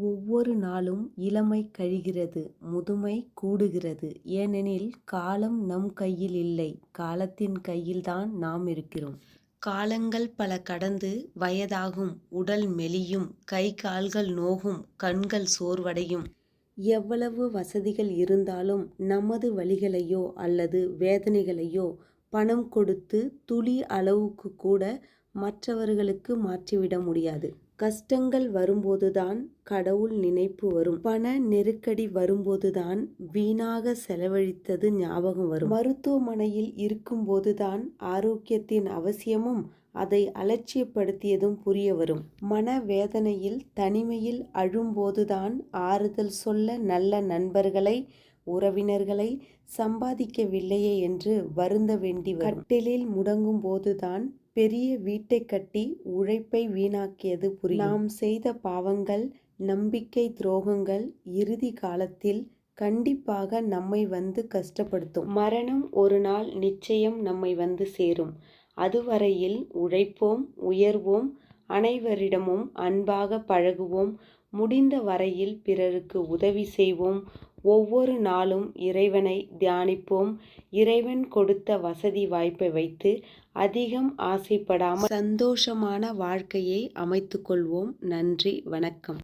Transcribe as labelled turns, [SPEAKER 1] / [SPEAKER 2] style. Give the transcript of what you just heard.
[SPEAKER 1] ஒவ்வொரு நாளும் இளமை கழிகிறது, முதுமை கூடுகிறது. ஏனெனில் காலம் நம் கையில் இல்லை, காலத்தின் கையில்தான் நாம் இருக்கிறோம். காலங்கள் பல கடந்து வயதாகும், உடல் மெலியும், கை கால்கள் நோகும், கண்கள் சோர்வடையும். எவ்வளவு வசதிகள் இருந்தாலும் நமது வலிகளையோ அல்லது வேதனைகளையோ பணம் கொடுத்து துளி அளவுக்கு கூட மற்றவர்களுக்கு மாற்றிவிட முடியாது. கஷ்டங்கள் வரும்போதுதான் கடவுள் நினைப்பு வரும். பண நெருக்கடி வரும்போதுதான் வீணாக செலவழித்தது ஞாபகம் வரும். மருத்துவமனையில் இருக்கும்போதுதான் ஆரோக்கியத்தின் அவசியமும் அதை அலட்சியப்படுத்தியதும் புரிய வரும். மனவேதனையில் தனிமையில் அழும்போதுதான் ஆறுதல் சொல்ல நல்ல நண்பர்களை, உறவினர்களை சம்பாதிக்கவில்லையே என்று வருந்த வேண்டி வரும். கட்டிலில் முடங்கும் போதுதான் பெரிய வீட்டை கட்டி உழைப்பை வீணாக்கியது புரியும். நாம் செய்த பாவங்கள், நம்பிக்கை துரோகங்கள் இறுதி காலத்தில் கண்டிப்பாக நம்மை வந்து கஷ்டப்படுத்தும். மரணம் ஒரு நாள் நிச்சயம் நம்மை வந்து சேரும். அதுவரையில் உழைப்போம், உயர்வோம், அனைவரிடமும் அன்பாக பழகுவோம், முடிந்த வரையில் பிறருக்கு உதவி செய்வோம். ஒவ்வொரு நாளும் இறைவனை தியானிப்போம். இறைவன் கொடுத்த வசதி வாய்ப்பை வைத்து அதிகம் ஆசைப்படாமல் சந்தோஷமான வாழ்க்கையை அமைத்துக்கொள்வோம். நன்றி, வணக்கம்.